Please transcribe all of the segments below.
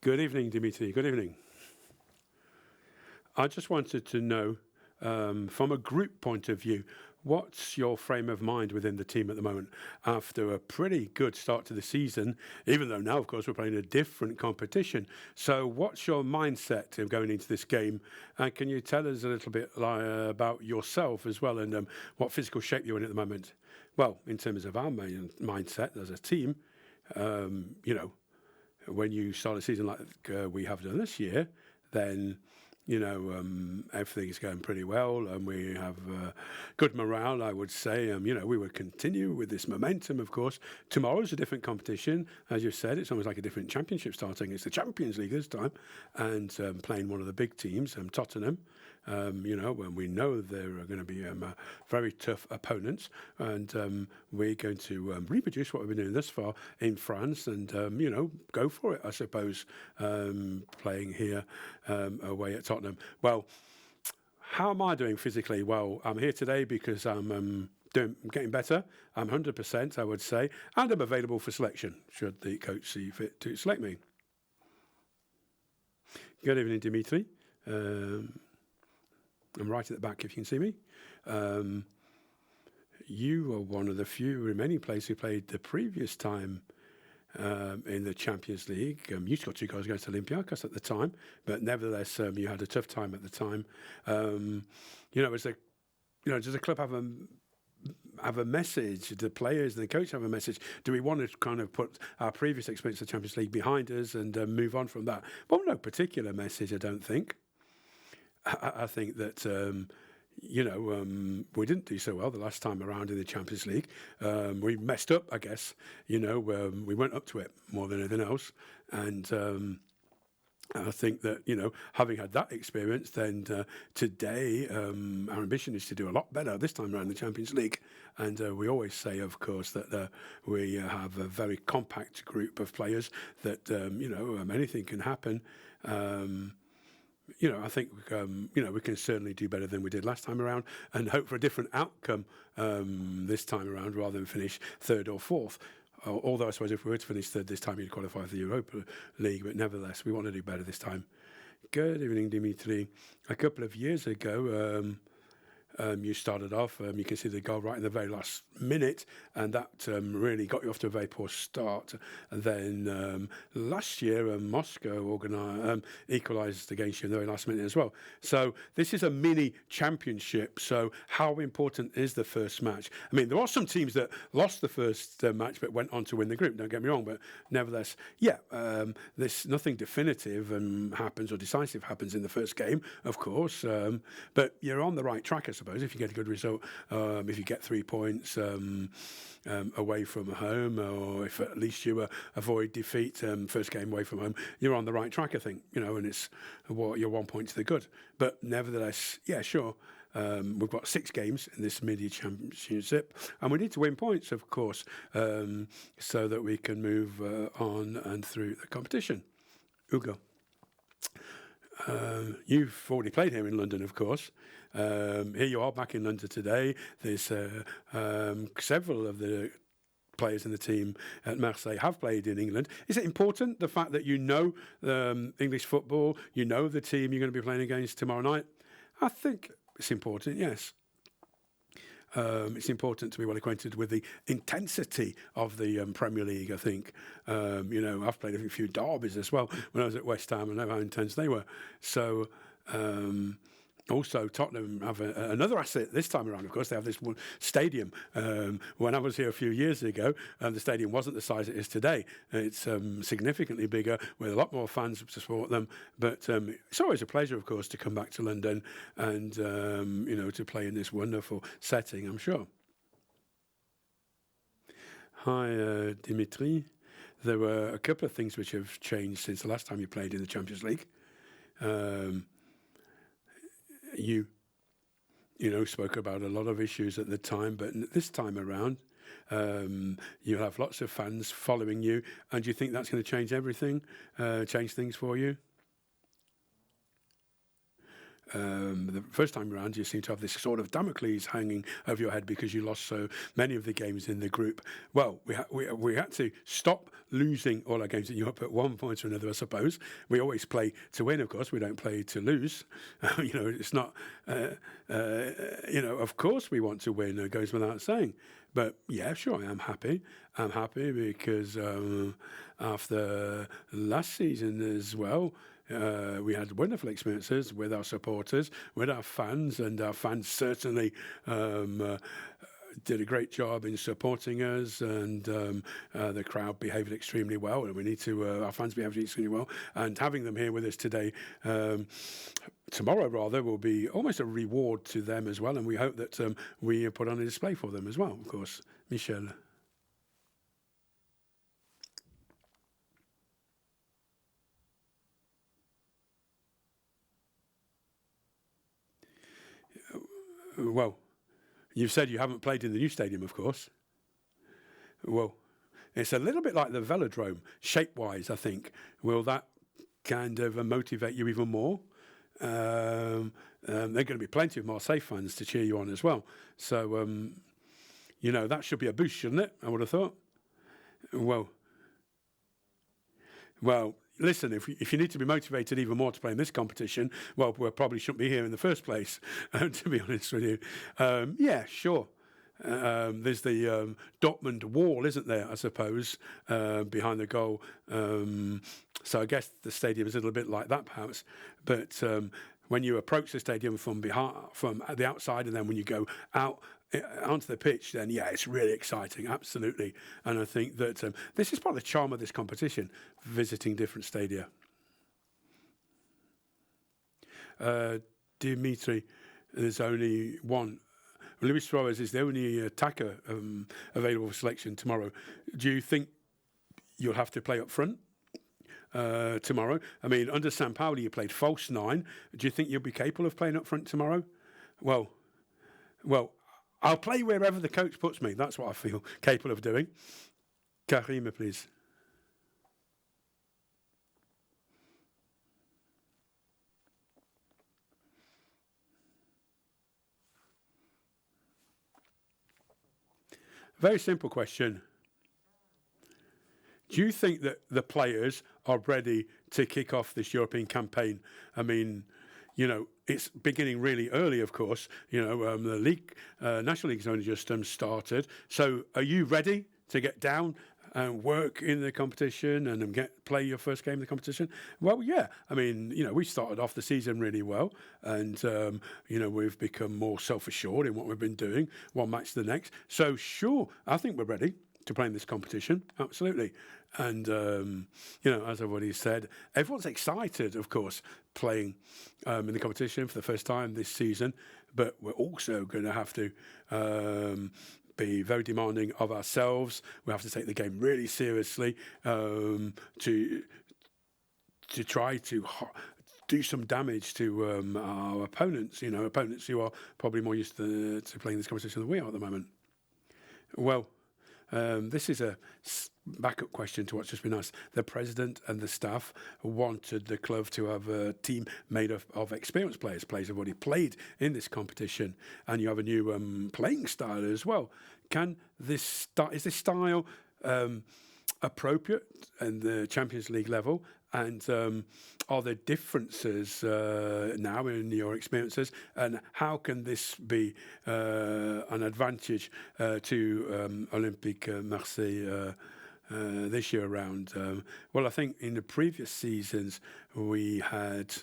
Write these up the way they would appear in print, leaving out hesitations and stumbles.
Good evening, Dimitri. Good evening. I just wanted to know, from a group point of view, what's your frame of mind within the team at the moment after a pretty good start to the season, even though now, of course, we're playing a different competition. So what's your mindset of going into this game? And can you tell us a little bit about yourself as well, and what physical shape you're in at the moment? Well, in terms of our mindset as a team, when you start a season like we have done this year, then everything is going pretty well, and we have good morale, I would say. We would continue with this momentum, of course. Tomorrow's a different competition. As you said, it's almost like a different championship starting. It's the Champions League this time, and playing one of the big teams, Tottenham. When we know they're going to be very tough opponents, and we're going to reproduce what we've been doing thus far in France, and go for it, I suppose, playing here away at Tottenham. Well, how am I doing physically? Well, I'm here today because I'm getting better. I'm 100%, I would say, and I'm available for selection should the coach see fit to select me. Good evening, Dimitri. I'm right at the back if you can see me. You are one of the few remaining players who played the previous time in the Champions League. You scored 2 goals against Olympiacos at the time, but nevertheless, you had a tough time at the time. Does the club have a message? The players and the coach have a message? Do we want to kind of put our previous experience of the Champions League behind us and move on from that? Well, no particular message, I don't think. I think that, we didn't do so well the last time around in the Champions League. We messed up, I guess. We went up to it more than anything else. And I think that, having had that experience, then today our ambition is to do a lot better this time around in the Champions League. And we always say, of course, that we have a very compact group of players that, anything can happen. I think, we can certainly do better than we did last time around and hope for a different outcome this time around rather than finish 3rd or 4th. Although I suppose if we were to finish 3rd this time, you'd qualify for the Europa League. But nevertheless, we want to do better this time. Good evening, Dimitri. A couple of years ago, you started off, you can see the goal right in the very last minute, and that really got you off to a very poor start. And then last year, Moscow equalised against you in the very last minute as well. So this is a mini championship. So how important is the first match? I mean, there are some teams that lost the first match but went on to win the group, don't get me wrong, but nevertheless, there's nothing definitive happens or decisive happens in the first game, of course, but you're on the right track, I suppose, if you get a good result, if you get 3 points away from home, or if at least you avoid defeat first game away from home, you're on the right track, I think, and it's you're 1 point to the good. But nevertheless, sure, we've got 6 games in this mini championship, and we need to win points, of course, so that we can move on and through the competition. Ugo. You've already played here in London, of course. Here you are back in London today. There's several of the players in the team at Marseille have played in England. Is it important, the fact that you know English football, you know the team you're going to be playing against tomorrow night? I think it's important, yes. It's important to be well acquainted with the intensity of the Premier League, I think. I've played a few derbies as well when I was at West Ham, and I know how intense they were. So, also, Tottenham have another asset this time around. Of course, they have this one stadium. When I was here a few years ago, the stadium wasn't the size it is today. It's significantly bigger, with a lot more fans to support them. But it's always a pleasure, of course, to come back to London and, to play in this wonderful setting, I'm sure. Hi, Dimitri. There were a couple of things which have changed since the last time you played in the Champions League. You spoke about a lot of issues at the time, but this time around, you'll have lots of fans following you, and do you think that's going to change everything, change things for you? the first time around, you seem to have this sort of Damocles hanging over your head because you lost so many of the games in the group. Well, we had to stop losing all our games in Europe at one point or another, I suppose. We always play to win, of course. We don't play to lose. It's not, of course we want to win. It goes without saying. But yeah, sure, I'm happy. I'm happy because after last season as well, we had wonderful experiences with our supporters, with our fans, and our fans certainly did a great job in supporting us, and the crowd behaved extremely well, and we need to, our fans behaved extremely well, and having them here with us today, tomorrow rather, will be almost a reward to them as well, and we hope that we put on a display for them as well, of course. Michel. Well, you've said you haven't played in the new stadium, of course. Well, it's a little bit like the Velodrome, shape-wise, I think. Will that kind of motivate you even more? There are going to be plenty of Marseille fans to cheer you on as well. So, that should be a boost, shouldn't it? I would have thought. Well, listen, if you need to be motivated even more to play in this competition, well, we probably shouldn't be here in the first place, to be honest with you. Yeah, sure. There's the Dortmund wall, isn't there, I suppose, behind the goal. So I guess the stadium is a little bit like that, perhaps. But when you approach the stadium from the outside, and then when you go out onto the pitch, then yeah, it's really exciting, absolutely. And I think that this is part of the charm of this competition, visiting different stadia. Dimitri, there's only one. Luis Suarez is the only attacker available for selection tomorrow. Do you think you'll have to play up front tomorrow? I mean, under Sampaoli, you played false nine. Do you think you'll be capable of playing up front tomorrow? Well, I'll play wherever the coach puts me. That's what I feel capable of doing. Karima, please. Very simple question. Do you think that the players are ready to kick off this European campaign? I mean, it's beginning really early, of course. The league, National League has only just started. So are you ready to get down and work in the competition and play your first game in the competition? Well, yeah. I mean, we started off the season really well, and we've become more self-assured in what we've been doing, one match to the next. So sure, I think we're ready to play in this competition, absolutely. And as I've already said, everyone's excited, of course, playing in the competition for the first time this season, but we're also going to have to be very demanding of ourselves. We have to take the game really seriously to try to do some damage to our opponents, opponents who are probably more used to playing this competition than we are at the moment. Well, this is a backup question to what's just been asked. The president and the staff wanted the club to have a team made up of experienced players who've already played in this competition, and you have a new playing style as well. Is this style appropriate in the Champions League level? And are there differences now in your experiences? And how can this be an advantage to Olympique Marseille this year around? Well, I think in the previous seasons we had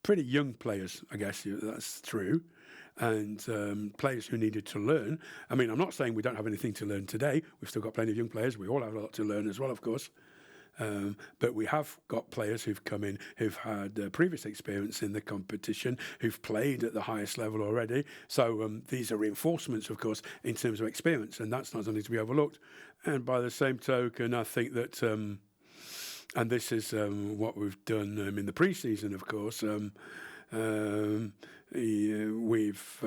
pretty young players, I guess that's true, and players who needed to learn. I mean, I'm not saying we don't have anything to learn today. We've still got plenty of young players. We all have a lot to learn as well, of course. But we have got players who've come in who've had previous experience in the competition, who've played at the highest level already. So these are reinforcements, of course, in terms of experience, and that's not something to be overlooked. And by the same token, I think that, and this is what we've done in the pre-season, of course, we've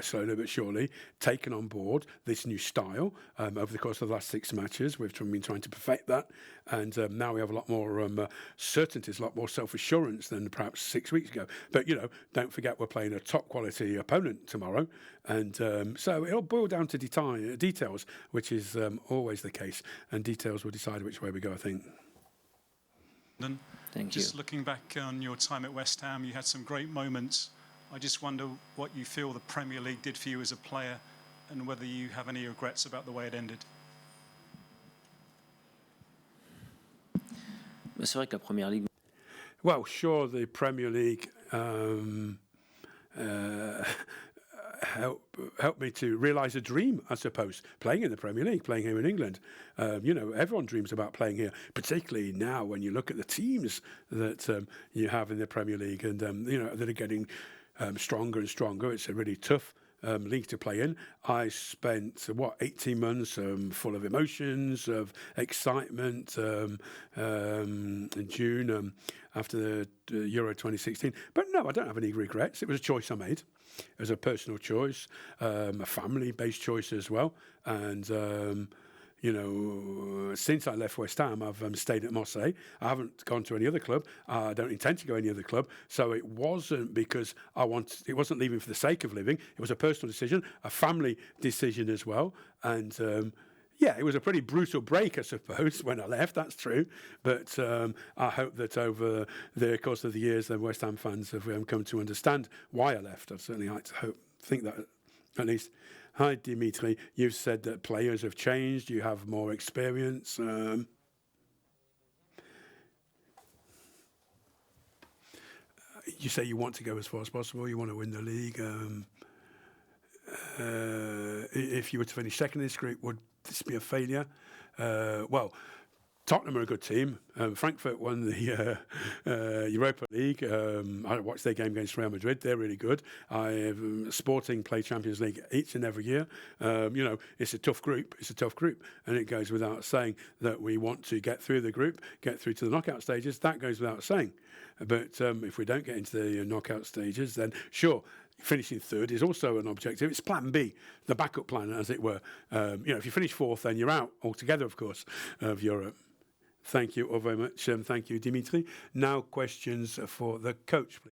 slowly but surely taken on board this new style over the course of the last 6 matches. We've been trying to perfect that, and now we have a lot more certainties, a lot more self-assurance than perhaps 6 weeks ago. But, don't forget we're playing a top-quality opponent tomorrow, and so it'll boil down to details, which is always the case, and details will decide which way we go, I think. Thank Just you. looking back on your time at West Ham, you had some great moments. I just wonder what you feel the Premier League did for you as a player, and whether you have any regrets about the way it ended. C'est vrai que la Première Ligue. Well, sure, the Premier League helped me to realise a dream, I suppose, playing in the Premier League, playing here in England. Everyone dreams about playing here, particularly now when you look at the teams that you have in the Premier League, and that are getting stronger and stronger. It's a really tough league to play in. I spent 18 months full of emotions, of excitement in June after the Euro 2016. But no, I don't have any regrets. It was a choice I made. It was a personal choice, a family-based choice as well. And since I left West Ham, I've stayed at Marseille. I haven't gone to any other club. I don't intend to go any other club. So it wasn't because it wasn't leaving for the sake of living. It was a personal decision, a family decision as well. And it was a pretty brutal break, I suppose, when I left. That's true. But I hope that over the course of the years, the West Ham fans have come to understand why I left. I'd certainly like to think that at least. Hi, Dimitri. You've said that players have changed. You have more experience. You say you want to go as far as possible. You want to win the league. If you were to finish second in this group, would this be a failure? Well, Tottenham are a good team. Frankfurt won the Europa League. I watched their game against Real Madrid. They're really good. Sporting play Champions League each and every year. It's a tough group. And it goes without saying that we want to get through the group, get through to the knockout stages. That goes without saying. But if we don't get into the knockout stages, then sure, finishing third is also an objective. It's plan B, the backup plan, as it were. If you finish fourth, then you're out altogether, of course, of Europe. Thank you all very much. Thank you, Dimitri. Now questions for the coach, please.